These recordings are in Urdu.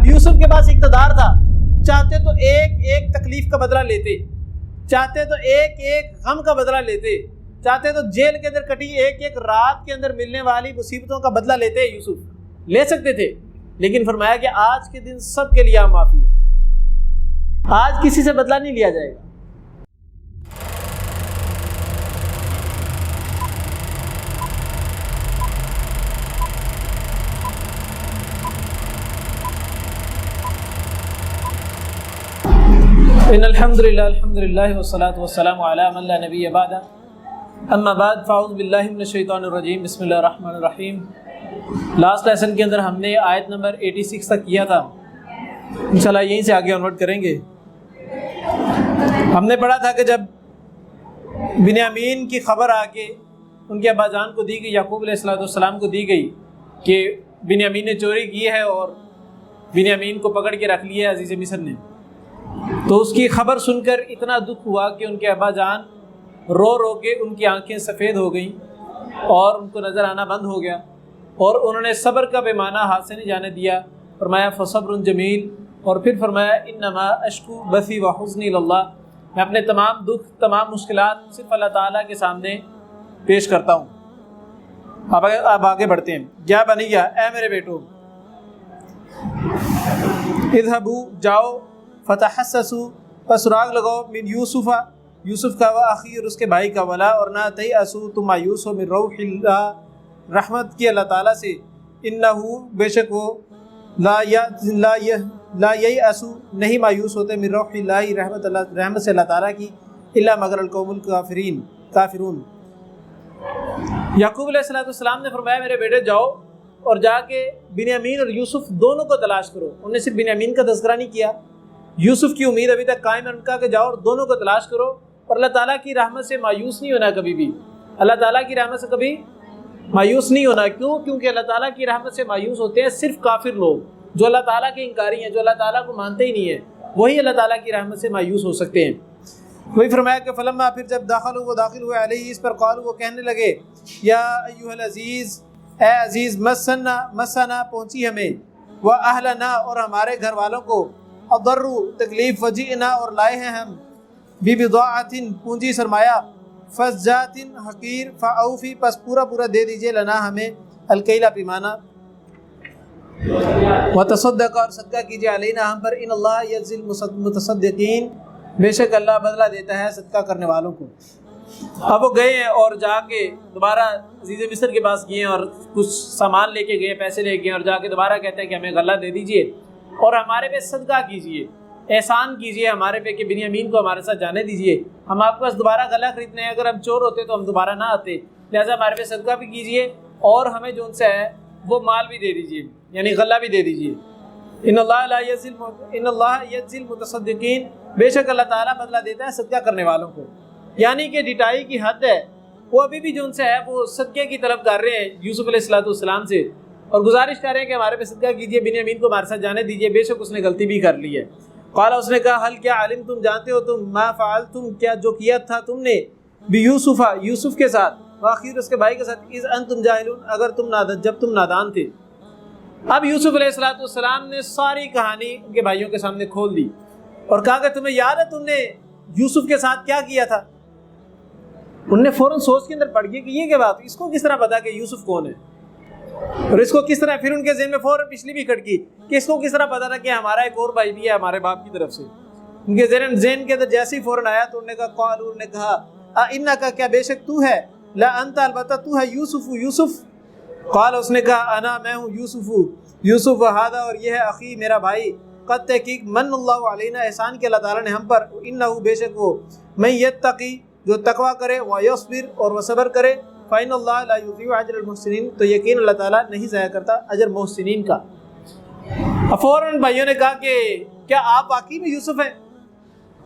یوسف کے پاس اقتدار تھا، چاہتے تو ایک ایک تکلیف کا بدلہ لیتے، چاہتے تو ایک ایک غم کا بدلہ لیتے، چاہتے تو جیل کے اندر کٹی ایک ایک رات کے اندر ملنے والی مصیبتوں کا بدلہ لیتے، یوسف لے سکتے تھے، لیکن فرمایا کہ آج کے دن سب کے لیے معافی ہے، آج کسی سے بدلہ نہیں لیا جائے گا۔ ان الحمدللہ والصلاة والسلام علی من لا نبی بعد، اما بعد فاعوذ باللہ من الشیطان الرجیم، بسم اللہ الرحمن الرحیم۔ لاسٹ لیسن کے اندر ہم نے آیت نمبر 86 تک کیا تھا، انشاءاللہ یہیں سے آگے آنورڈ کریں گے۔ ہم نے پڑھا تھا کہ جب بنیامین کی خبر آ کے ان کے ابا جان کو دی گئی، یعقوب علیہ السلام کو دی گئی کہ بنیامین نے چوری کی ہے اور بنیامین کو پکڑ کے رکھ لیا ہے عزیز مصر نے، تو اس کی خبر سن کر اتنا دکھ ہوا کہ ان کے ابا جان رو رو کے ان کی آنکھیں سفید ہو گئیں اور ان کو نظر آنا بند ہو گیا، اور انہوں نے صبر کا پیمانہ ہاتھ سے نہیں جانے دیا، فرمایا فصبر جمیل، اور پھر فرمایا انما اشکو بثی وحزنی اللہ، میں اپنے تمام دکھ تمام مشکلات صرف اللہ تعالیٰ کے سامنے پیش کرتا ہوں۔ اب آگے بڑھتے ہیں۔ یا بنیا، اے میرے بیٹو، اذهبوا، جاؤ، فتحسسوا، پس سراغ لگاؤ، من یوسف کا، و اخی، اور اس کے بھائی کا، ولا، اور نہ تیأسوا، تم مایوس ہو، من روح اللہ، رحمت کی اللہ تعالیٰ سے، انہو، بے شک وہ، لا ییأسوا، نہیں مایوس ہوتے، من روح اللہ، رحمت سے اللہ تعالیٰ کی، الا مگر القوم کافرون۔ یعقوب علیہ السلام نے فرمایا میرے بیٹے جاؤ اور جا کے بنیامین اور یوسف دونوں کو تلاش کرو۔ انہوں نے صرف بنیامین کا تذکرہ نہیں کیا، یوسف کی امید ابھی تک قائم ہے ان کا، کہ جاؤ اور دونوں کو تلاش کرو، اور اللہ تعالیٰ کی رحمت سے مایوس نہیں ہونا کبھی بھی، اللہ تعالیٰ کی رحمت سے کبھی مایوس نہیں ہونا۔ کیوں؟ کیونکہ اللہ تعالیٰ کی رحمت سے مایوس ہوتے ہیں صرف کافر لوگ، جو اللہ تعالیٰ کے انکاری ہیں، جو اللہ تعالیٰ کو مانتے ہی نہیں ہیں، وہی اللہ تعالیٰ کی رحمت سے مایوس ہو سکتے ہیں۔ وہی فرمایا کہ فلما، پھر جب وہ داخل ہوئے علیہ، اس پر، قالوا، وہ کہنے لگے، یا ایھا العزیز، اے عزیز، مسنا، پہنچی ہمیں، واہلنا، اور ہمارے گھر والوں کو، الضر، تکلیف، وجئنا، اور لائے ہیں ہم، ببضاعۃ، پونجی سرمایہ، فزجاۃ، حقیر، فاوفی، پس پورا دے دیجئے، لنا، ہمیں، الکیل، پیمانہ، وتصدق، اور صدقہ کیجئے، علینا، ہم پر، ان اللہ یجزی المتصدقین، بے شک اللہ بدلہ دیتا ہے صدقہ کرنے والوں کو۔ اب وہ گئے ہیں اور جا کے دوبارہ عزیز مصر کے پاس گئے ہیں اور کچھ سامان لے کے گئے، پیسے لے کے، اور جا کے دوبارہ کہتے ہیں کہ ہمیں غلہ دے دیجئے اور ہمارے پہ صدقہ کیجئے، احسان کیجئے ہمارے پہ کہ بنیامین کو ہمارے ساتھ جانے دیجئے، ہم آپ کے پاس دوبارہ غلہ خریدنے ہیں، اگر ہم چور ہوتے تو ہم دوبارہ نہ آتے، لہٰذا ہمارے پہ صدقہ بھی کیجئے اور ہمیں جو ان سے ہے وہ مال بھی دے دیجئے، یعنی غلہ بھی دے دیجئے۔ ان اللہ یجزی المتصدقین، بے شک اللہ تعالیٰ بدلہ دیتا ہے صدقہ کرنے والوں کو، یعنی کہ ڈٹائی کی حد ہے، وہ ابھی بھی جو ان سے ہے وہ صدقے کی طلب کر رہے ہیں یوسف علیہ السلام سے، اور گزارش کر رہے ہیں کہ ہمارے پہ صدقہ کیجئے، بنیامین کو ہمارے ساتھ جانے دیجئے، بے شک اس نے غلطی بھی کر لی ہے۔ قال، اس نے کہا، حل، کیا، علم، تم جانتے ہو، تم، ما فعلتم، کیا جو کیا تھا تم نے، بیوسف، یوسف کے ساتھ، واخیر، اس کے بھائی کے ساتھ، اذ انتم جاہلون، اگر جب تم نادان تھے۔ اب یوسف علیہ السلام نے ساری کہانی ان کے بھائیوں کے سامنے کھول دی اور کہا کہ تمہیں یاد ہے تم نے یوسف کے ساتھ کیا کیا تھا؟ ان نے فوراً سوچ کے اندر پڑ گئی کہ یہ کیا بات، اس کو کس طرح پتا کہ یوسف کون ہے، اور اس کو کس طرح، پھر ان کے ذہن میں فوراً پچھلی بھی کھٹکی کہ اس کو کس طرح پتا تھا کہ ہمارا ایک اور بھائی بھی ہے ہمارے باپ کی طرف سے۔ ان کے ذہن کے اندر جیسے ہی فوراً آیا تو انہوں نے کہا، قالوا، انہوں نے کہا، انکا، کیا بے شک تو ہے، لا انت، البتہ تو ہے، یوسف، قال، اس نے کہا، انا، میں ہوں، یوسف، وہذا، اور یہ ہے، اخی، میرا بھائی، قد تحقیق، من اللہ علینا، احسان کیا اللہ تعالیٰ نے ہم پر، انہ، بے شک وہ، من یتقی، جو تقویٰ کرے، ویصبر، اور وہ صبر کرے، فإن اللہ لا یضیع اجر المحسنین، تو یقین اللہ تعالیٰ نہیں ضائع کرتا اجر محسنین کا۔ فوراً بھائیوں نے کہا کہ کیا آپ واقعی میں یوسف ہیں؟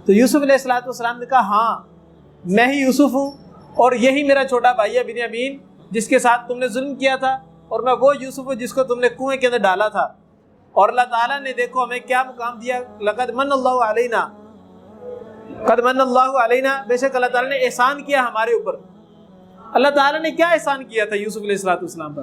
تو یوسف علیہ السلام نے کہا، ہاں میں ہی یوسف ہوں، اور یہی میرا چھوٹا بھائی ہے بنیامین، جس کے ساتھ تم نے ظلم کیا تھا، اور میں وہ یوسف ہوں جس کو تم نے کنویں کے اندر ڈالا تھا، اور اللہ تعالیٰ نے دیکھو ہمیں کیا مقام دیا، لقد من اللہ علینا، قد من اللہ علینا، بے شک اللہ تعالیٰ نے احسان کیا ہمارے اوپر۔ اللہ تعالیٰ نے کیا احسان کیا تھا یوسف علیہ السلام پر؟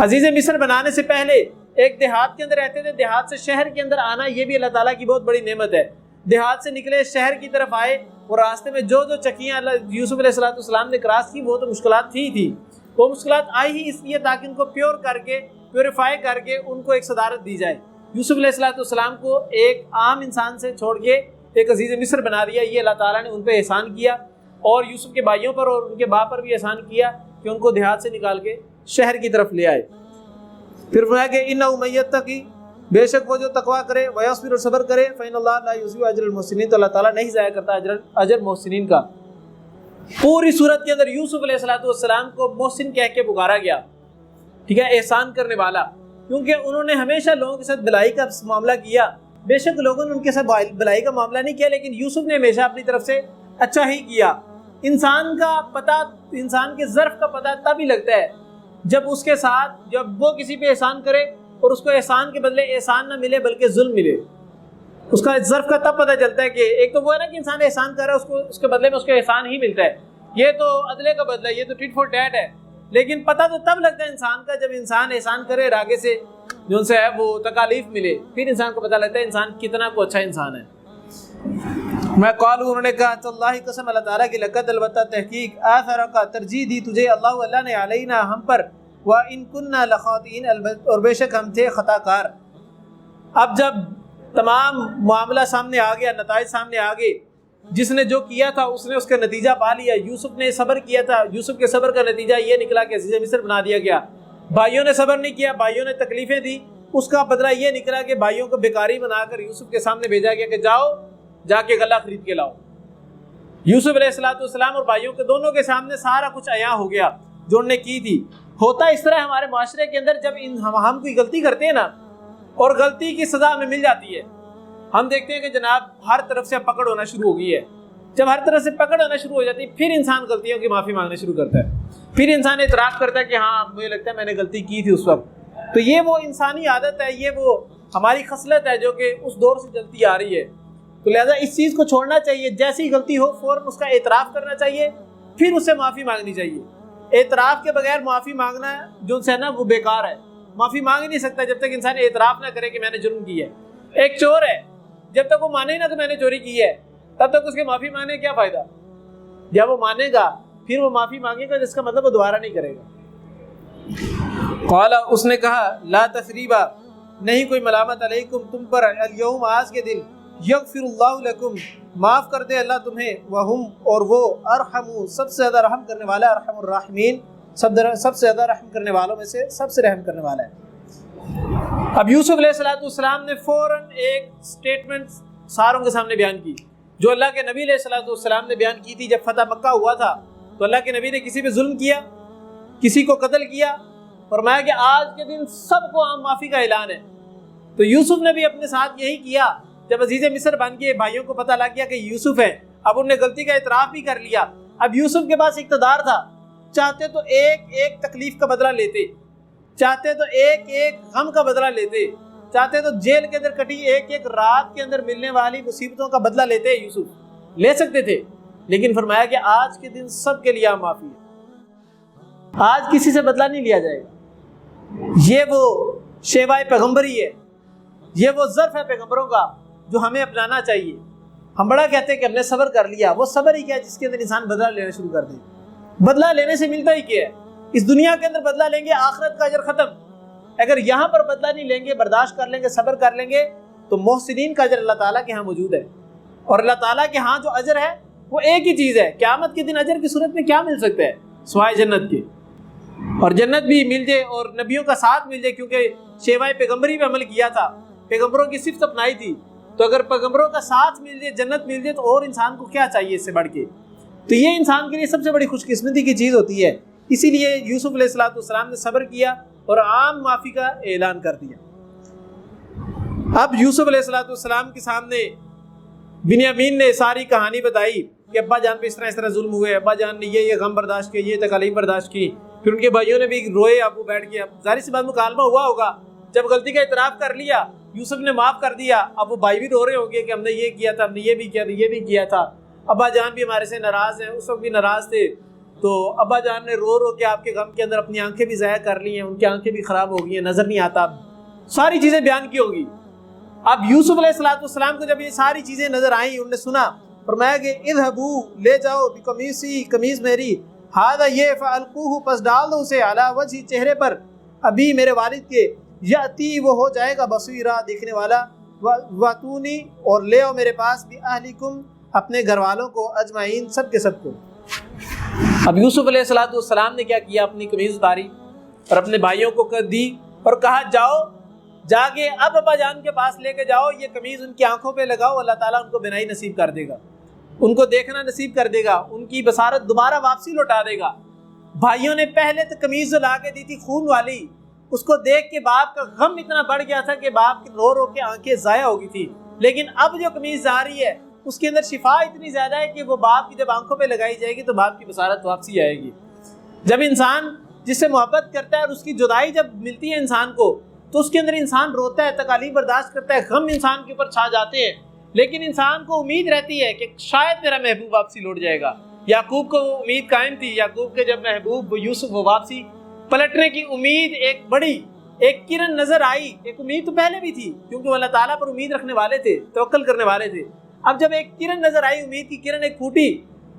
عزیز مصر بنانے سے پہلے ایک دیہات کے اندر رہتے تھے، دیہات سے شہر کے اندر آنا یہ بھی اللہ تعالیٰ کی بہت بڑی نعمت ہے۔ دیہات سے نکلے، شہر کی طرف آئے، اور راستے میں جو چکیاں یوسف علیہ السلام نے کراس کی وہ تو مشکلات تھی، وہ مشکلات آئی ہی اس لیے تاکہ ان کو پیوریفائی کر کے ان کو ایک صدارت دی جائے۔ یوسف علیہ السلام کو ایک عام انسان سے چھوڑ کے ایک عزیز مصر بنا دیا، یہ اللہ تعالیٰ نے ان پہ احسان کیا، اور یوسف کے بھائیوں پر اور ان کے باپ پر بھی احسان کیا کہ ان کو دیہات سے نکال کے شہر کی طرف لے آئے۔ پھر فرمایا کہ اِنَّهُ مَن يَتَّقِ، بے شک وہ جو تقویٰ کرے، وَيَصْبِرْ، اور صبر کرے، فَإِنَّ اللَّهَ لَا يُضِيعُ أَجْرَ الْمُحْسِنِينَ، تو اللہ تعالیٰ نہیں ضائع کرتا اجر محسنین کا۔ پوری صورت کے اندر یوسف علیہ السلام کو محسن کہہ کے پکارا گیا، ٹھیک ہے، احسان کرنے والا، کیونکہ انہوں نے ہمیشہ لوگوں کے ساتھ بھلائی کا معاملہ کیا۔ بے شک لوگوں نے ان کے ساتھ بھلائی کا معاملہ نہیں کیا، لیکن یوسف نے ہمیشہ اپنی طرف سے اچھا ہی کیا۔ انسان کا پتہ، انسان کے ظرف کا پتہ تب ہی لگتا ہے جب اس کے ساتھ، جب وہ کسی پہ احسان کرے اور اس کو احسان کے بدلے احسان نہ ملے بلکہ ظلم ملے، اس کا ظرف کا تب پتہ چلتا ہے کہ ایک تو وہ ہے نا کہ انسان احسان کر رہا ہے، اس کے بدلے میں اس کو احسان ہی ملتا ہے، یہ تو عدلے کا بدلہ ہے، یہ تو ٹٹ فور ٹیٹ ہے۔ لیکن پتہ تو تب لگتا ہے انسان کا جب انسان احسان کرے، آگے سے جو ان سے ہے وہ تکالیف ملے، پھر انسان کو پتہ لگتا ہے انسان کتنا کو اچھا انسان ہے۔ میں قالوا، انہوں نے کہا، اللہ قسم اللہ تعالیٰ کی، لقد، البتہ تحقیق، آثر کا ترجیح دی تجھے، اللہ نے علینا ہم پر، وَإِن كُنَّا لَخَاطِئِينَ، اور بے شک ہم تھے خطا کار۔ اب جب تمام معاملہ سامنے آ گیا، نتائج سامنے آ گئے، جس نے جو کیا تھا اس نے اس کا نتیجہ پا لیا۔ یوسف نے صبر کیا تھا، یوسف کے صبر کا نتیجہ یہ نکلا کہ عزیز مصر بنا دیا گیا۔ بھائیوں نے صبر نہیں کیا، بھائیوں نے تکلیفیں دی، اس کا بدلہ یہ نکلا کہ بھائیوں کو بیکاری بنا کر یوسف کے سامنے بھیجا گیا کہ جاؤ جا کے غلہ خرید کے لاؤ۔ یوسف علیہ السلام اور بھائیوں کے دونوں کے سامنے سارا کچھ عیاں ہو گیا جو انہوں نے کی تھی۔ ہوتا اس طرح ہمارے معاشرے کے اندر، جب ہم کوئی غلطی کرتے ہیں نا اور غلطی کی سزا ہمیں مل جاتی ہے، ہم دیکھتے ہیں کہ جناب ہر طرف سے پکڑ ہونا شروع ہو گئی ہے۔ جب ہر طرف سے پکڑ ہونا شروع ہو جاتی ہے، پھر انسان غلطیوں کی معافی مانگنا شروع کرتا ہے، پھر انسان اعتراف کرتا ہے کہ ہاں مجھے لگتا ہے میں نے غلطی کی تھی اس وقت۔ تو یہ وہ انسانی عادت ہے، یہ وہ ہماری خصلت ہے جو کہ اس دور سے چلتی آ رہی ہے۔ تو لہٰذا اس چیز کو چھوڑنا چاہیے، جیسی غلطی ہو فوراً اس کا اعتراف کرنا چاہیے، پھر اس سے معافی مانگنی چاہیے۔ اعتراف کے بغیر معافی مانگنا جو ہے نا وہ بیکار ہے، معافی مانگ ہی نہیں سکتا جب تک انسان اعتراف نہ کرے کہ میں نے جرم کیا ہے۔ ایک چور ہے، جب تک وہ مانے ہی نہ کہ میں نے چوری کی ہے، تب تک اس کے معافی مانگنے کیا فائدہ؟ جب وہ مانے گا پھر وہ معافی مانگے گا، جس کا مطلب وہ دوبارہ نہیں کرے گا۔ قال، اس نے کہا، لا تثریبا، نہیں کوئی ملامت، علیکم، تم پر، الیوم، آج کے دن، یغفر اللہ لکم، معاف کر دے اللہ تمہیں، وہم، اور وہ، ارحم، سب سے زیادہ رحم کرنے والا، ارحم الراحمین، سب سے زیادہ رحم کرنے والوں میں سے سب سے رحم کرنے والا ہے۔ اب یوسف علیہ السلام نے فوراً ایک سٹیٹمنٹ ساروں کے سامنے بیان کی جو اللہ کے نبی علیہ السلام نے بیان کی تھی۔ جب فتح مکہ ہوا تھا تو اللہ کے نبی نے کسی پہ ظلم کیا، کسی کو قتل کیا، فرمایا کہ آج کے دن سب کو عام معافی کا اعلان ہے۔ تو یوسف نے بھی اپنے ساتھ یہی کیا۔ جب عزیز مصر بن کے بھائیوں کو پتہ لگ گیا کہ یوسف ہے، اب انہوں نے غلطی کا اعتراف بھی کر لیا۔ اب یوسف کے پاس اقتدار تھا، چاہتے تو ایک ایک تکلیف کا بدلہ لیتے، چاہتے تو ایک ایک غم کا بدلہ لیتے، چاہتے تو جیل کے اندر کٹی ایک ایک رات کے اندر ملنے والی مصیبتوں کا بدلہ لیتے، یوسف لے سکتے تھے، لیکن فرمایا کہ آج کے دن سب کے لیے معافی ہے، آج کسی سے بدلہ نہیں لیا جائے گا۔ یہ وہ شیوائے پیغمبری ہے، یہ وہ ظرف ہے پیغمبروں کا جو ہمیں اپنانا چاہیے۔ ہم بڑا کہتے ہیں کہ ہم نے صبر کر لیا، وہ صبر ہی کیا ہے جس کے اندر انسان بدلہ لینا شروع کر دے۔ بدلہ لینے سے ملتا ہی کیا ہے؟ اس دنیا کے اندر بدلہ لیں گے، آخرت کا اجر ختم۔ اگر یہاں پر بدلہ نہیں لیں گے، برداشت کر لیں گے، صبر کر لیں گے، تو محسنین کا اجر اللہ تعالیٰ کے ہاں موجود ہے، اور اللہ تعالیٰ کے ہاں جو اجر ہے وہ ایک ہی چیز ہے۔ قیامت کے دن اجر کی صورت میں کیا مل سکتا ہے سوائے جنت کے؟ اور جنت بھی مل جائے اور نبیوں کا ساتھ مل جائے، کیونکہ شیوائے پیغمبری پہ عمل کیا تھا، پیغمبروں کی صفت اپنائی تھی، تو اگر پیغمبروں کا ساتھ مل جائے، جنت مل جائے، تو اور انسان کو کیا چاہیے اس سے بڑھ کے؟ تو یہ انسان کے لیے سب سے بڑی خوش قسمتی کی چیز ہوتی ہے۔ اسی لیے یوسف علیہ السلام نے صبر کیا اور عام معافی کا اعلان کر دیا۔ اب یوسف علیہ السلام کے سامنے بنیامین نے ساری کہانی بتائی کہ ابا جان پہ اس طرح ظلم ہوئے، ابا جان نے یہ غم برداشت کیا، یہ تکالیف برداشت کی، پھر ان کے بھائیوں نے بھی روئے، ابو بیٹھ کے، ظاہر سی بات مکالمہ ہوا ہوگا، جب غلطی کا اعتراف کر لیا، یوسف نے معاف کر دیا، اب وہ بھائی بھی رو رہے ہوں گے کہ ہم نے یہ کیا تھا، ہم نے یہ بھی کیا تھا، یہ بھی کیا تھا، ابا جان بھی ہمارے سے ناراض ہیں، اس وقت بھی ناراض تھے، تو ابا جان نے رو رو کے آپ کے غم کے اندر اپنی آنکھیں بھی ضائع کر لی ہیں، ان کی آنکھیں بھی خراب ہو گئی ہیں، نظر نہیں آتا، ساری چیزیں بیان کی ہوگی۔ اب یوسف علیہ السلام کو جب یہ ساری چیزیں نظر آئیں، انہوں نے سنا، فرمایا کہ اذهبوا لے جاؤ بقمیصی قمیص میری، ہذا یہ فالقوہ پس ڈال دو اسے علی وجہی چہرے پر، ابھی میرے والد کے، یاتی وہ ہو جائے گا بصیرا دیکھنے والا، واتونی اور لے آؤ میرے پاس باہلکم اپنے گھر والوں کو، اجمعین سب کے سب کو۔ اب یوسف علیہ السلام نے کیا کیا، اپنی قمیص اتاری اور اپنے بھائیوں کو دی اور کہا جاؤ جا کے اب ابا جان کے پاس لے کے جاؤ، یہ قمیض ان کی آنکھوں پہ لگاؤ، اللہ تعالیٰ ان کو بینائی نصیب کر دے گا، ان کو دیکھنا نصیب کر دے گا، ان کی بصارت دوبارہ واپسی لوٹا دے گا۔ بھائیوں نے پہلے تو قمیض جو لا کے دی تھی خون والی، اس کو دیکھ کے باپ کا غم اتنا بڑھ گیا تھا کہ باپ کی رو رو کے آنکھیں ضائع ہو گئی تھی، لیکن اب جو قمیض آ رہی ہے اس کے اندر شفا اتنی زیادہ ہے کہ وہ باپ کی جب آنکھوں پہ لگائی جائے گی تو باپ کی بصارت واپسی آئے گی۔ جب انسان جس سے محبت کرتا ہے اور اس کی جدائی جب ملتی ہے انسان کو تو اس کے اندر انسان روتا ہے، تکالیف برداشت کرتا ہے، غم انسان کے اوپر چھا جاتے ہیں، لیکن انسان کو امید رہتی ہے کہ شاید میرا محبوب واپسی لوٹ جائے گا۔ یعقوب کو وہ امید قائم تھی، یعقوب کے جب محبوب یوسف وہ واپسی پلٹنے کی امید ایک بڑی ایک کرن نظر آئی، ایک امید تو پہلے بھی تھی کیونکہ وہ اللہ تعالیٰ پر امید رکھنے والے تھے، توکل کرنے والے تھے۔ اب جب ایک کرن نظر آئی، امید کی کرن ایک پھوٹی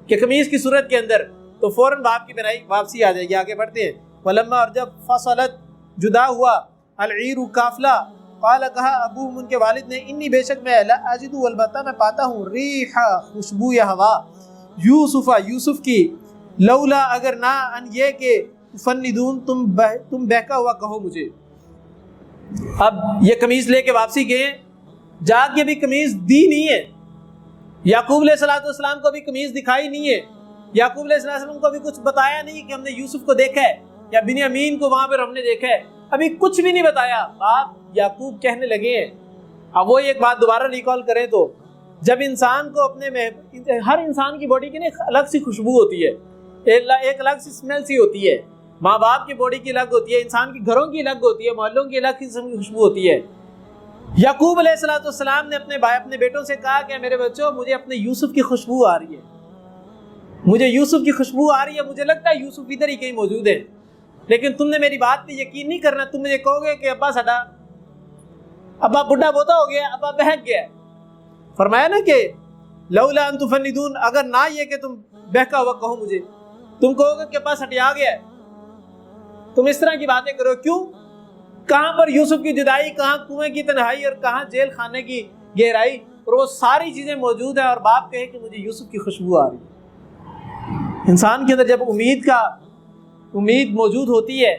کہ قمیض کی صورت کے اندر، تو فوراً باپ کی بنائی واپسی آ جائے گی۔ آگے بڑھتے ہیں، ولما اور جب فصلت جدا ہوا العیر قافلہ، قال کہا ابوہم ان کے والد نے، انی بے شک میں لاجد البتہ میں پاتا ہوں ریح خوشبو یا ہوا یوسف یوسف کی، لولا اگر نہ ان یہ کہ فندون تم بہکا ہوا کہو مجھے۔ اب یہ قمیض لے کے واپسی گئے، جا کے بھی قمیض دی نہیں ہے، یعقوب علیہ السلام کو بھی قمیض دکھائی نہیں ہے، یعقوب علیہ السلام کو بھی کچھ بتایا نہیں کہ ہم نے یوسف کو دیکھا ہے یا بنیامین کو وہاں پر ہم نے دیکھا ہے، ابھی کچھ بھی نہیں بتایا۔ باپ یعقوب کہنے لگے ہیں، اب وہ ایک بات دوبارہ ریکال کریں تو جب انسان کو اپنے ہر انسان کی باڈی کی نا الگ سی خوشبو ہوتی ہے، ایک الگ سی اسمیل سی ہوتی ہے، ماں باپ کی باڈی کی الگ ہوتی ہے، انسان کی گھروں کی الگ ہوتی ہے، محلوں کی الگ قسم کی خوشبو ہوتی ہے۔ یعقوب علیہ السلام نے اپنے بیٹوں سے کہا کہ میرے بچوں مجھے اپنے یوسف کی خوشبو آ رہی ہے، مجھے یوسف کی خوشبو آ رہی ہے، مجھے لگتا ہے یوسف ادھر ہی کہیں موجود ہے، لیکن تم نے میری بات پہ یقین نہیں کرنا، تم مجھے کہو گے کہ ابا ساڈا ابا بڈھا بوتا ہو گیا، ابا بہک گیا۔ فرمایا نا کہ لولا ان تفندون، اگر نہ یہ کہ تم بہکا ہوا کہو مجھے، تم کہو گے کہ ابا سٹیا گیا ہے، تم اس طرح کی باتیں کرو کیوں؟ کہاں پر یوسف کی جدائی، کہاں کنویں کی تنہائی اور کہاں جیل خانے کی گہرائی، اور وہ ساری چیزیں موجود ہیں، اور باپ کہے کہ مجھے یوسف کی خوشبو آ رہی ہے۔ انسان کے اندر جب امید موجود ہوتی ہے،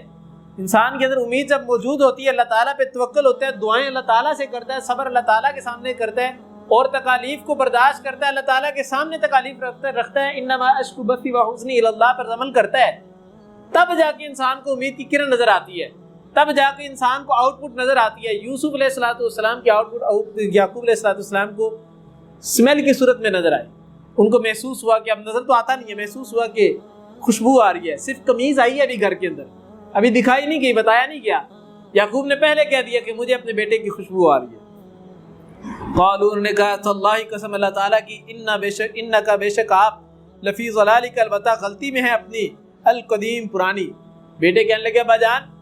انسان کے اندر امید جب موجود ہوتی ہے، اللہ تعالیٰ پہ توکل ہوتا ہے، دعائیں اللہ تعالیٰ سے کرتا ہے، صبر اللہ تعالیٰ کے سامنے کرتا ہے، اور تکالیف کو برداشت کرتا ہے، اللہ تعالیٰ کے سامنے تکالیف رکھتا ہے، انما اشکو بثی وحزنی الی اللہ پر عمل کرتا ہے، تب جا کے انسان کو امید کی کرن نظر آتی ہے، تب جا کے انسان کو آؤٹ پٹ نظر آتی ہے۔ یوسف علیہ السلام کی آؤٹ پٹ یعقوب علیہ السلام کو اسمیل کی صورت میں نظر آئی، ان کو محسوس ہوا کہ اب نظر تو آتا نہیں ہے، محسوس ہوا کہ خوشبو آ رہی ہے، صرف قمیض آئی ہے ابھی گھر کے اندر، ابھی دکھائی نہیں گئی، بتایا نہیں گیا۔ یعقوب نے پہلے کہہ دیا کہ مجھے اپنے بیٹے کی خوشبو آ رہی ہے۔ قالوا، انہوں نے کہا اللہ قسم اللہ تعالیٰ کی، انکا بے شک آپ لفی ضلالک البتہ غلطی میں ہیں اپنی، القدیم پرانی۔ بیٹے کہنے لگے ابا جان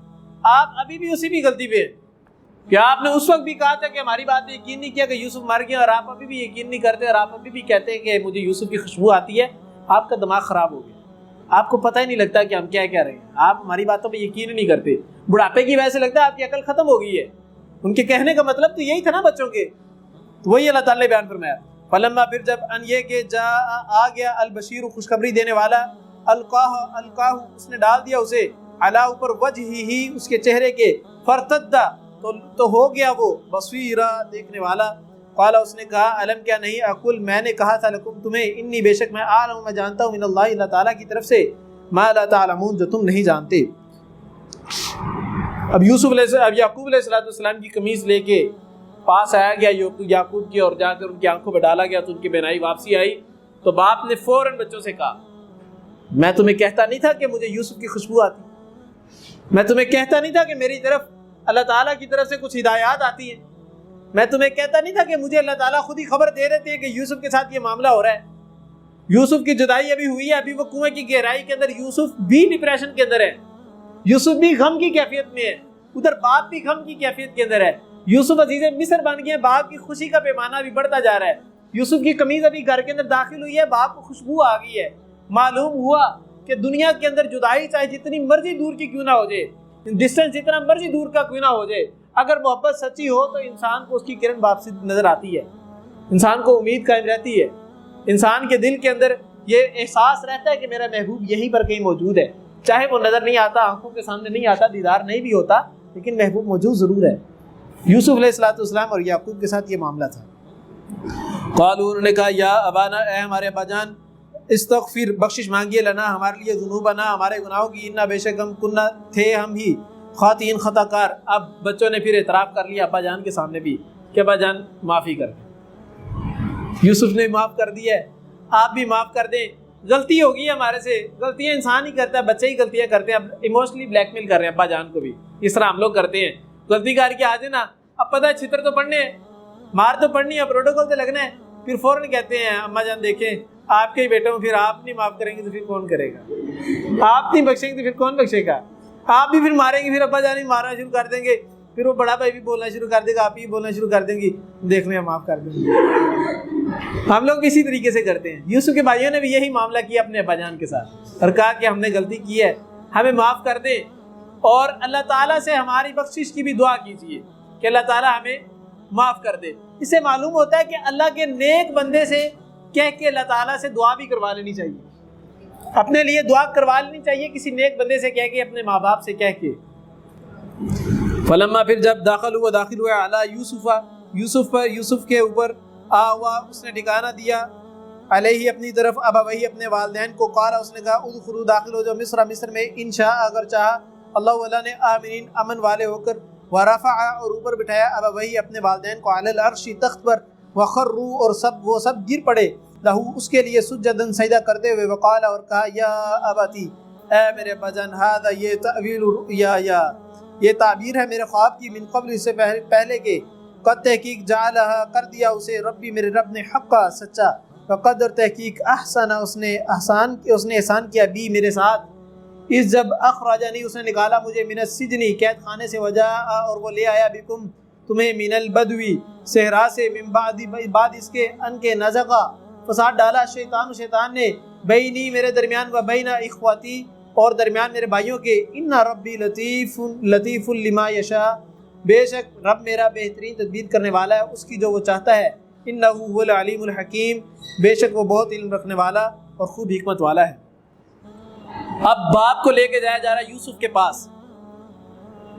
آپ ابھی بھی اسی بھی غلطی پہ ہیں، کیا آپ نے اس وقت بھی کہا تھا کہ ہماری بات پہ یقین نہیں کیا کہ یوسف مر گیا، اور آپ ابھی بھی یقین نہیں کرتے، اور آپ ابھی بھی کہتے ہیں کہ مجھے یوسف کی خوشبو آتی ہے؟ آپ کا دماغ خراب ہو گیا، آپ کو پتہ ہی نہیں لگتا کہ ہم کیا کہہ رہے ہیں، آپ ہماری باتوں پہ یقین ہی نہیں کرتے، بڑھاپے کی وجہ سے لگتا ہے آپ کی عقل ختم ہو گئی ہے۔ ان کے کہنے کا مطلب تو یہی تھا نا بچوں کے، تو وہی اللہ تعالیٰ نے بیان فرمایا، فلما پھر جب ان یہ کہ جا آ گیا البشیر خوشخبری دینے والا، القاہ اس نے ڈال دیا اسے، علی اوپر وجہ ہی اس کے چہرے کے، فرتدا تو ہو گیا وہ بصیرا دیکھنے والا، قال اس نے کہا علم کیا نہیں، اقول میں نے کہا تھا لکم تمہیں، انی بے شک میں عالم میں جانتا ہوں، من اللہ اللہ تعالیٰ کی طرف سے، ما لا تعلمون جو تم نہیں جانتے۔ اب یعقوب علیہ السلام کی قمیض لے کے پاس آیا گیا یعقوب کی، اور جا کر ان کی آنکھوں پہ ڈالا گیا تو ان کی بینائی واپسی آئی، تو باپ نے فوراً بچوں سے کہا میں تمہیں کہتا نہیں تھا کہ مجھے یوسف کی خوشبو آتی، میں تمہیں کہتا نہیں تھا کہ میری طرف اللہ تعالیٰ کی طرف سے کچھ ہدایات آتی ہیں، میں تمہیں کہتا نہیں تھا کہ مجھے اللہ تعالیٰ خود ہی خبر دے دیتے ہیں کہ یوسف کے ساتھ یہ معاملہ ہو رہا ہے، یوسف کی جدائی ابھی ہوئی ہے، ابھی وہ کنویں کی گہرائی کے اندر، یوسف بھی ڈپریشن کے اندر ہے، یوسف بھی غم کی کیفیت میں ہے، ادھر باپ بھی غم کی کیفیت کے اندر ہے۔ یوسف عزیز مصر بن گئے، باپ کی خوشی کا پیمانہ بھی بڑھتا جا رہا ہے۔ یوسف کی قمیض ابھی گھر کے اندر داخل ہوئی ہے، باپ کو خوشبو آ گئی ہے۔ معلوم ہوا کہ دنیا کے اندر جدائی چاہے جتنی مرضی دور کی کیوں نہ ہو جائے، ڈسٹینس جتنا مرضی دور کا کیوں نہ ہو جائے، اگر محبت سچی ہو تو انسان کو اس کی کرن واپسی نظر آتی ہے، انسان کو امید قائم رہتی ہے، انسان کے دل کے اندر یہ احساس رہتا ہے کہ میرا محبوب یہیں پر کہیں موجود ہے، چاہے وہ نظر نہیں آتا، آنکھوں کے سامنے نہیں آتا، دیدار نہیں بھی ہوتا، لیکن محبوب موجود ضرور ہے۔ یوسف علیہ السلام اور یعقوب کے ساتھ یہ معاملہ تھا۔ قالوا، انہوں نے کہا، یا ابانا، اے ہمارے ابا جان، استغفر، بخشش مانگیے، لنا، ہمارے لیے، ذنوبنا، ہمارے گناہوں کی، انا، بے شک ہم، کننا، تھے ہم ہی، خاطئین، خطا کار۔ اب بچوں نے پھر اعتراف کر لیا ابا جان کے سامنے بھی کہ ابا جان معافی کر دیں۔ یوسف نے معاف کر دی ہے، آپ بھی معاف کر دیں، غلطی ہوگی ہمارے سے، غلطیاں انسان ہی کرتا ہے، بچے ہی غلطیاں کرتے ہیں۔ اب ایموشنلی بلیک میل کر رہے ہیں ابا جان کو بھی، اس طرح ہم لوگ کرتے ہیں، غلطی کر کے آ جائے نا، اب پتہ ہے چھتر تو پڑھنے ہیں، مار تو پڑھنی ہے، پروٹوکول تو لگنا ہے، پھر فوراً کہتے ہیں اما جان دیکھیں آپ کے ہی بیٹے ہوں، پھر آپ نہیں معاف کریں گے تو پھر کون کرے گا، آپ نہیں بخشیں گے تو پھر کون بخشے گا، آپ بھی پھر ماریں گے، پھر ابا جان ہی مارنا شروع کر دیں گے، پھر وہ بڑا بھائی بھی بولنا شروع کر دے گا، آپ ہی بولنا شروع کر دیں گی، دیکھ لیں معاف کر دیں گے۔ ہم لوگ اسی طریقے سے کرتے ہیں۔ یوسف کے بھائیوں نے بھی یہی معاملہ کیا اپنے ابا جان کے ساتھ، اور کہا کہ ہم نے غلطی کی ہے، ہمیں معاف کر دیں، اور اللہ تعالیٰ سے ہماری بخشش کی بھی دعا کیجیے کہ اللہ تعالیٰ ہمیں معاف کر دے۔ اس سے معلوم ہوتا ہے کہ اللہ کے نیک بندے سے کہہ کے اللہ تعالیٰ سے دعا بھی کروا لینی چاہیے، اپنے لیے دعا کروا لینی چاہیے کسی نیک بندے سے کہہ کے، اپنے ماں باپ سے کہہ کے۔ فلما، پھر جب داخل ہوا علی یوسف، یوسف پر، یوسف کے اوپر، آوا، اس نے ٹھکانہ دیا، علیہ، اپنی طرف، ابا وہی، اپنے والدین کو، قال، اس نے کہا، ادخلوا، داخل ہو جاؤ، مصر میں، انشاء، اگر چاہا، اللہ نے، آمنین، امن والے ہو کر، ورفع، اور اوپر بٹھایا، ابا وہی، اپنے والدین کو، علی العرش، تخت پر، وخروا، اور وہ سب گر پڑے، لہو، اس کے لیے، سجدن، سجدہ کرتے ہوئے، وقال، اور کہا، یا ابتی، اے میرے ابا جان، ھذا، یہ تعویل رؤیا، یہ تعبیر ہے میرے خواب کی، من قبل، اس سے پہلے کے، قد، تحقیق، جعلہا، کر دیا اسے، ربی، میرے رب نے، حقا، سچا، وقد، اور تحقیق، احسن، اس نے احسان کیا، بھی، میرے ساتھ، اس جب اخرجنی، اس نے نکالا مجھے، من السجن، قید خانے سے، وجاء، اور وہ لے آیا، بکم، تمہیں، من البدوی، صحرا سے، من بعد اس کے، ان کے، نزغا، فساد ڈالا، شیطان نے، بینی، میرے درمیان، و بین اخواتی، اور درمیان میرے بھائیوں کے، ان ربی لطیف لما یشاء، بے شک رب میرا بہترین تدبیر کرنے والا ہے اس کی جو وہ چاہتا ہے، انہ هو العلیم الحکیم، بے شک وہ بہت علم رکھنے والا اور خوب حکمت والا ہے۔ اب باپ کو لے کے جایا جا رہا ہے یوسف کے پاس،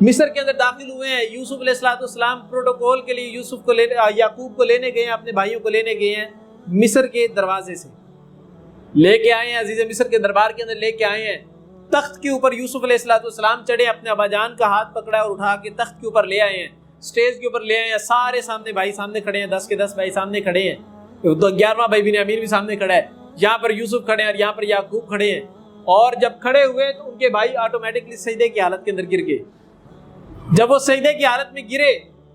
مصر کے اندر داخل ہوئے ہیں، یوسف علیہ السلام پروٹوکول کے لیے یوسف کو یعقوب کو لینے گئے ہیں، اپنے بھائیوں کو لینے گئے ہیں، مصر کے دروازے سے لے کے آئے ہیں، عزیز مصر کے دربار کے اندر لے کے آئے ہیں، تخت کے اوپر یوسف علیہ السلام چڑھے، اپنے ابا جان کا ہاتھ پکڑا اور اٹھا کے تخت کے اوپر لے آئے ہیں، سٹیج کے اوپر لے آئے ہیں، سارے سامنے بھائی سامنے کھڑے ہیں، 10 کے 10 بھائی سامنے کھڑے ہیں، 11واں بھائی بنیامین بھی سامنے کھڑا ہے، یہاں پر یوسف کھڑے ہیں اور یہاں پر یعقوب کھڑے ہیں، اور جب کھڑے ہوئے تو ان کے بھائی آٹومیٹکلی سجدے کی حالت کے اندر گر گئے۔ جب وہ سجدے کی حالت میں گرے،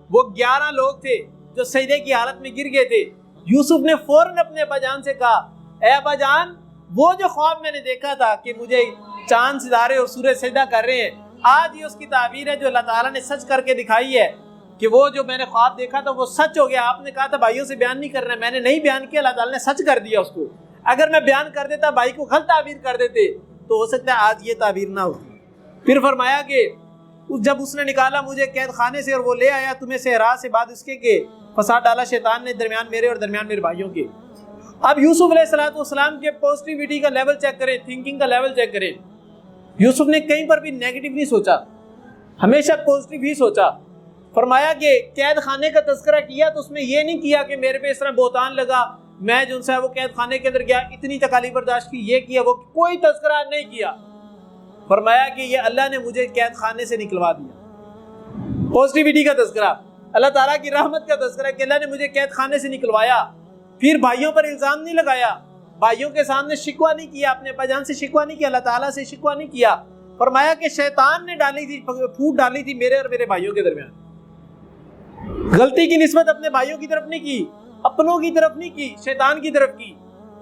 وہ 11 لوگ تھے جو سجدے کی حالت میں گر گئے تھے، یوسف نے فوراً اپنے ابا جان سے کہا، اے ابا جان، وہ جو خواب میں نے دیکھا تھا کہ مجھے چاند، ستارے اور سورج سجدہ کر رہے ہیں، آج یہ اس کی تعبیر ہے جو اللہ تعالیٰ نے سچ کر کے دکھائی ہے کہ وہ جو میں نے خواب دیکھا تھا وہ سچ ہو گیا۔ آپ نے کہا تھا بھائیوں سے بیان نہیں کرنا، میں نے نہیں بیان کیا، اللہ تعالیٰ نے سچ کر دیا اس کو۔ اگر میں بیان کر دیتا، بھائی کو غلط تعبیر کر دیتے تو ہو سکتا ہے آج یہ تعبیر نہ ہوتی۔ پھر فرمایا کہ جب اس نے نکالا مجھے قید خانے سے اور وہ لے آیا تمہیں صحرا سے، بعد اس کے کہ فساد ڈالا شیطان نے درمیان میرے اور درمیان میرے بھائیوں کے۔ اب یوسف علیہ السلام کے پوزیٹیوٹی کا لیول چیک کریں، تھنکنگ کا لیول چیک کریں۔ یوسف نے کہیں پر بھی نیگیٹو نہیں سوچا، ہمیشہ پوزیٹیو ہی سوچا۔ فرمایا کہ قید خانے کا تذکرہ کیا تو اس میں یہ نہیں کیا کہ میرے پہ اس طرح بہتان لگا، میں جو ہے وہ قید خانے کے اندر گیا، اتنی تکالیف برداشت کی، یہ کیا وہ، کوئی تذکرہ نہیں کیا۔ فرمایا کہ یہ اللہ نے مجھے قید خانے سے نکلوا دیا، پوزیٹیوٹی کا تذکرہ، اللہ تعالیٰ کی رحمت کا تذکرہ کہ اللہ نے مجھے قید خانے سے نکلوایا۔ پھر بھائیوں پر الزام نہیں لگایا، بھائیوں کے سامنے شکوہ نہیں کیا، اپنے ابا جان سے شکوہ نہیں کیا، اللہ تعالیٰ سے شکوہ نہیں کیا۔ فرمایا کہ شیطان نے ڈالی تھی، پھوٹ ڈالی تھی میرے اور میرے بھائیوں کے درمیان۔ غلطی کی نسبت اپنے بھائیوں کی طرف نہیں کی، اپنوں کی طرف نہیں کی، شیطان کی طرف کی۔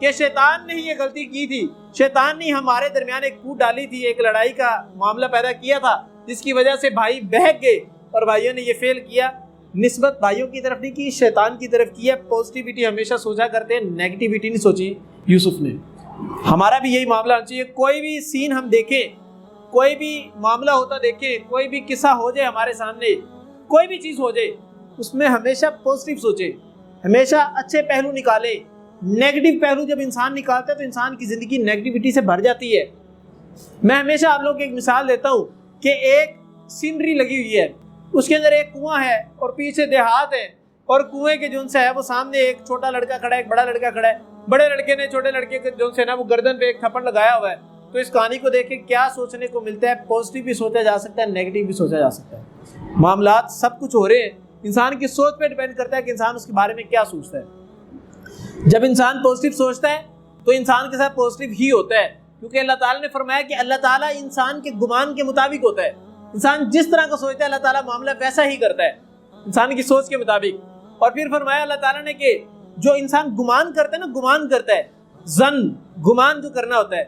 کہ شیطان نے ہی یہ غلطی کی تھی، شیطان نے ہمارے درمیان ایک پھوٹ ڈالی تھی، ایک لڑائی کا معاملہ پیدا کیا تھا جس کی وجہ سے بھائی بہک گئے اور بھائیوں نے یہ فیل کیا۔ نسبت بھائیوں کی طرف نہیں کی، شیطان کی طرف کی ہے۔ پوزیٹیوٹی ہمیشہ سوچا کرتے ہیں، نیگیٹیوٹی نہیں سوچی یوسف نے۔ ہمارا بھی یہی معاملہ ہونا چاہیے، کوئی بھی سین ہم دیکھیں، کوئی بھی معاملہ ہوتا دیکھیں، کوئی بھی قصہ ہو جائے ہمارے سامنے، کوئی بھی چیز ہو جائے، اس میں ہمیشہ پوزیٹیو سوچے، ہمیشہ اچھے پہلو نکالے۔ نیگیٹو پہلو جب انسان نکالتا ہے تو انسان کی زندگی نیگیٹیوٹی سے بھر جاتی ہے۔ میں ہمیشہ آپ لوگوں کو ایک مثال دیتا ہوں کہ ایک سینری لگی ہوئی ہے، اس کے اندر ایک کنواں ہے اور پیچھے دیہات ہے، اور کنویں کے جون سے ہے وہ سامنے ایک چھوٹا لڑکا کھڑا ہے، ایک بڑا لڑکا کھڑا ہے۔ بڑے لڑکے نے چھوٹے لڑکے کے جون سے نا وہ گردن پہ ایک تھپڑ لگایا ہوا ہے۔ تو اس کہانی کو دیکھ کے کیا سوچنے کو ملتا ہے؟ پازیٹیو بھی سوچا جا سکتا ہے، نیگیٹو بھی سوچا جا سکتا ہے۔ معاملات سب کچھ ہو رہے ہیں، انسان کی سوچ پہ ڈیپینڈ کرتا ہے کہ انسان اس کے بارے میں کیا سوچتا ہے۔ جب انسان پازیٹیو سوچتا ہے تو انسان کے ساتھ پازیٹیو ہی ہوتا ہے، کیونکہ اللہ تعالیٰ نے فرمایا کہ اللہ تعالیٰ انسان کے گمان کے مطابق ہوتا ہے۔ انسان جس طرح کا سوچتا ہے اللہ تعالیٰ معاملہ ویسا ہی کرتا ہے انسان کی سوچ کے مطابق۔ اور پھر فرمایا اللہ تعالیٰ نے کہ جو انسان گمان کرتا ہے نا، گمان کرتا ہے، ظن گمان جو کرنا ہوتا ہے،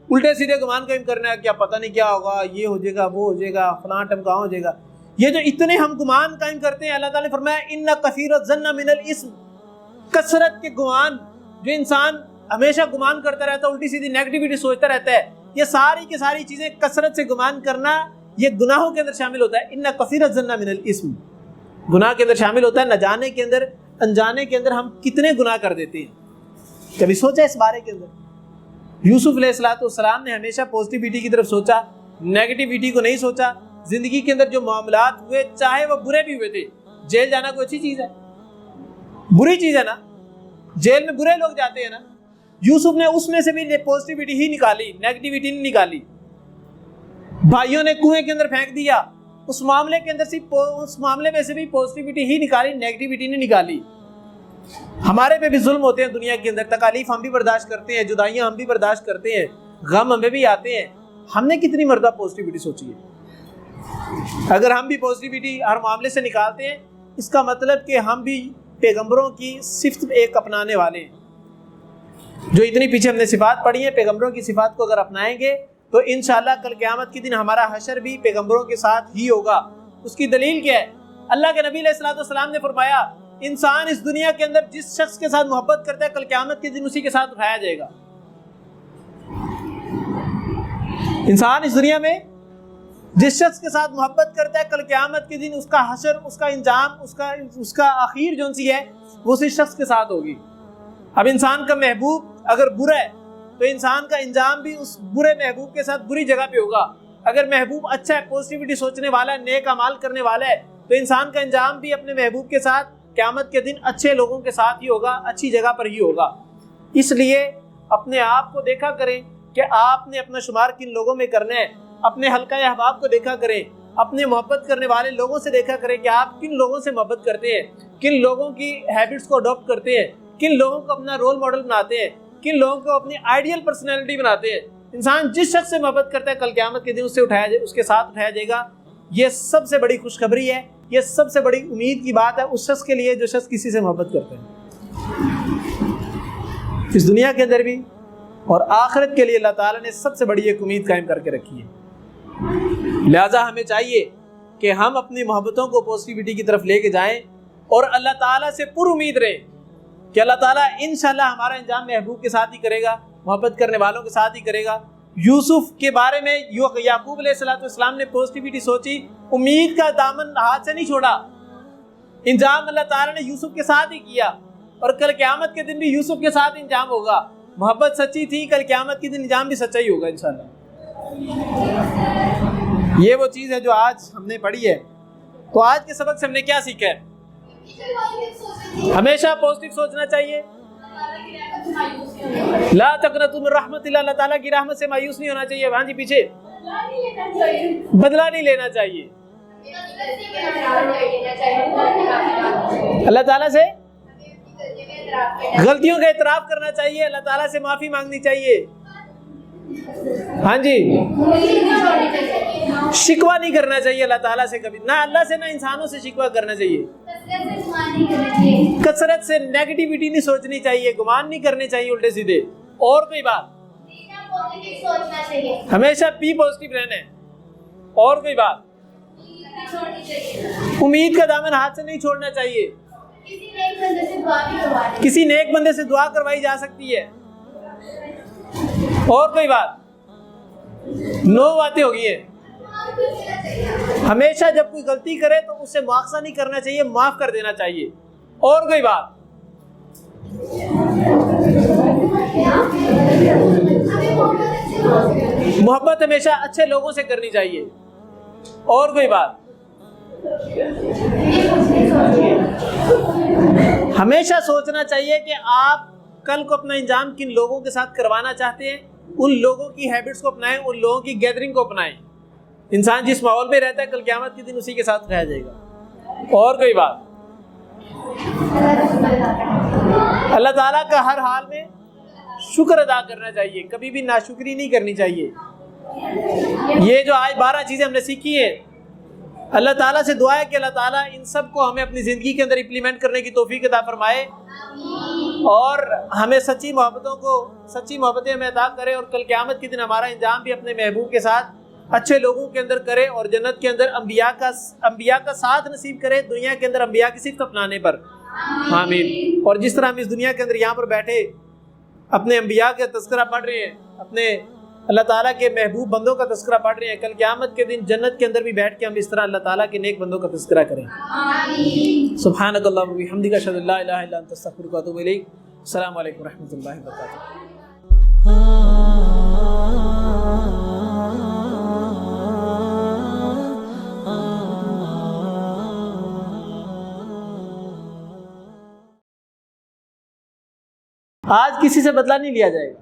الٹے سیدھے گمان کا کرنا ہے، کیا پتہ نہیں کیا ہوگا، یہ ہو جائے گا، وہ ہو جائے گا، فلاں ٹائم کہاں ہو جائے گا، یہ جو اتنے ہم گمان قائم کرتے ہیں، اللہ تعالیٰ نے فرمایا ان کثیر الظن من الاسم، کثرت کے گمان، جو انسان ہمیشہ گمان کرتا رہتا ہے، الٹی سیدھی نیگیٹیوٹی سوچتا رہتا ہے، یہ ساری کی ساری چیزیں کثرت سے گمان کرنا یہ گناہوں کے اندر شامل ہوتا ہے۔ ان کثیر الظن من الاسم، گناہ کے اندر شامل ہوتا ہے۔ نہ جانے کے اندر، انجانے کے اندر ہم کتنے گناہ کر دیتے ہیں، کبھی سوچا اس بارے کے اندر؟ یوسف علیہ السلام نے ہمیشہ پازیٹیوٹی کی طرف سوچا، نیگیٹیوٹی کو نہیں سوچا۔ زندگی کے اندر جو معاملات ہوئے، چاہے وہ برے بھی ہوئے تھے، جیل جانا کوئی اچھی چیز ہے؟ بری چیز ہے نا، جیل میں برے لوگ جاتے ہیں نا۔ یوسف نے اس میں سے بھی پازیٹیوٹی ہی نکالی، نیگیٹیوٹی نہیں نکالی۔ بھائیوں نے کنویں کے اندر پھینک دیا، اس معاملے کے اندر سے، اس معاملے میں سے بھی پازیٹیوٹی ہی نکالی، نیگیٹیوٹی نہیں نکالی۔ ہمارے پہ بھی ظلم ہوتے ہیں دنیا کے اندر، تکالیف ہم بھی برداشت کرتے ہیں، جدائیاں ہم بھی برداشت کرتے ہیں، غم ہمیں بھی آتے ہیں۔ ہم نے کتنی مرتبہ پازیٹیوٹی سوچی ہے؟ اگر ہم بھی پازیٹیوٹی ہر معاملے سے نکالتے ہیں، اس کا مطلب کہ ہم بھی پیغمبروں کی صفت ایک اپنانے والے ہیں۔ جو اتنی پیچھے ہم نے صفات پڑھی ہیں، پیغمبروں کی صفات کو اگر اپنائیں گے تو انشاءاللہ کل قیامت کے دن ہمارا حشر بھی پیغمبروں کے ساتھ ہی ہوگا۔ اس کی دلیل کیا ہے؟ اللہ کے نبی علیہ السلام نے فرمایا انسان اس دنیا کے اندر جس شخص کے ساتھ محبت کرتا ہے، کل قیامت کے دن اسی کے ساتھ اٹھایا جائے گا۔ انسان اس دنیا میں جس شخص کے ساتھ محبت کرتا ہے، کل قیامت کے دن اس کا حشر، اس کا انجام، اس کا آخر جو سی ہے وہ اسی شخص کے ساتھ ہوگی۔ اب انسان کا محبوب اگر برا ہے تو انسان کا انجام بھی اس برے محبوب کے ساتھ بری جگہ پہ ہوگا۔ اگر محبوب اچھا ہے، پازیٹیوٹی سوچنے والا ہے، نیک اعمال کرنے والا ہے، تو انسان کا انجام بھی اپنے محبوب کے ساتھ قیامت کے دن اچھے لوگوں کے ساتھ ہی ہوگا، اچھی جگہ پر ہی ہوگا۔ اس لیے اپنے آپ کو دیکھا کریں کہ آپ نے اپنا شمار کن لوگوں میں کرنا ہے، اپنے حلقہ احباب کو دیکھا کریں، اپنے محبت کرنے والے لوگوں سے دیکھا کریں کہ آپ کن لوگوں سے محبت کرتے ہیں، کن لوگوں کی ہیبٹس کو اڈاپٹ کرتے ہیں، کن لوگوں کو اپنا رول ماڈل بناتے ہیں، کن لوگوں کو اپنی آئیڈیل پرسنالٹی بناتے ہیں۔ انسان جس شخص سے محبت کرتا ہے، کل قیامت کے دن اس کے ساتھ اٹھایا جائے گا۔ یہ سب سے بڑی خوشخبری ہے، یہ سب سے بڑی امید کی بات ہے اس شخص کے لیے جو شخص کسی سے محبت کرتا ہے، اس دنیا کے اندر بھی اور آخرت کے لیے اللہ تعالیٰ نے سب سے بڑی ایک امید قائم کر کے رکھی ہے۔ لہٰذا ہمیں چاہیے کہ ہم اپنی محبتوں کو پازیٹیوٹی کی طرف لے کے جائیں اور اللہ تعالیٰ سے پر امید رہیں کہ اللہ تعالیٰ انشاءاللہ ہمارا انجام محبوب کے ساتھ ہی کرے گا، محبت کرنے والوں کے ساتھ ہی کرے گا۔ یوسف کے بارے میں یعقوب علیہ السلام نے پازیٹیوٹی سوچی، امید کا دامن ہاتھ سے نہیں چھوڑا، انجام اللہ تعالیٰ نے یوسف کے ساتھ ہی کیا، اور کل قیامت کے دن بھی یوسف کے ساتھ انجام ہوگا۔ محبت سچی تھی، کل قیامت کے دن انجام بھی سچا ہی ہوگا انشاءاللہ۔ یہ وہ چیز ہے جو آج ہم نے پڑھی ہے۔ تو آج کے سبق سے ہم نے کیا سیکھا ہے؟ ہمیشہ پازیٹیو سوچنا چاہیے، لا تقنطوا من رحمت اللہ، اللہ تعالیٰ کی رحمت سے مایوس نہیں ہونا چاہیے۔ ہاں جی پیچھے، بدلہ نہیں لینا چاہیے، اللہ تعالیٰ سے غلطیوں کا اعتراف کرنا چاہیے، اللہ تعالیٰ سے معافی مانگنی چاہیے۔ ہاں جی، شکوہ نہیں کرنا چاہیے اللہ تعالیٰ سے کبھی، نہ اللہ سے نہ انسانوں سے شکوہ کرنا چاہیے، کثرت سے نیگیٹیوٹی نہیں سوچنی چاہیے، گمان نہیں کرنے چاہیے الٹے سیدھے۔ اور کوئی بات، ہمیشہ بی پازیٹیو رہنا ہے۔ اور کوئی بات، امید کا دامن ہاتھ سے نہیں چھوڑنا چاہیے، کسی نیک بندے سے دعا کروائی جا سکتی ہے۔ اور کوئی بات، 9 باتیں ہو گئی ہیں۔ ہمیشہ جب کوئی غلطی کرے تو اس سے مواخذہ نہیں کرنا چاہیے، معاف کر دینا چاہیے۔ اور کوئی بات، محبت ہمیشہ اچھے لوگوں سے کرنی چاہیے۔ اور کوئی بات، ہمیشہ سوچنا چاہیے کہ آپ کل کو اپنا انجام کن لوگوں کے ساتھ کروانا چاہتے ہیں، ان لوگوں کی ہیبٹس کو اپنائیں، ان لوگوں کی گیدرنگ کو اپنائیں۔ انسان جس ماحول میں رہتا ہے کل قیامت کے دن اسی کے ساتھ رہ جائے گا۔ اور کوئی بات، اللہ تعالیٰ کا ہر حال میں شکر ادا کرنا چاہیے، کبھی بھی ناشکری نہیں کرنی چاہیے۔ یہ جو آج 12 چیزیں ہم نے سیکھی ہیں، اللہ تعالیٰ سے دعا ہے کہ اللہ تعالیٰ ان سب کو ہمیں اپنی زندگی کے اندر امپلیمنٹ کرنے کی توفیق عطا فرمائے، اور ہمیں سچی محبتیں ہمیں عطا کرے، اور کل قیامت کے دن ہمارا انجام بھی اپنے محبوب کے ساتھ اچھے لوگوں کے اندر کرے، اور جنت کے اندر انبیاء کا ساتھ نصیب کرے، دنیا کے اندر انبیاء کی صفت اپنانے پر۔ آمین۔ اور جس طرح ہم اس دنیا کے اندر یہاں پر بیٹھے اپنے انبیاء کا تذکرہ پڑھ رہے ہیں، اپنے اللہ تعالیٰ کے محبوب بندوں کا تذکرہ پڑھ رہے ہیں، کل قیامت کے دن جنت کے اندر بھی بیٹھ کے ہم اس طرح اللہ تعالیٰ کے نیک بندوں کا تذکرہ کریں۔ سبحانک اللہم و بحمدک، اشہد ان لا الہ الا انت، استغفرک و اتوب الیک۔ السلام علیکم و رحمۃ اللہ وبرکاتہ۔ آج کسی سے بدلہ نہیں لیا جائے گا۔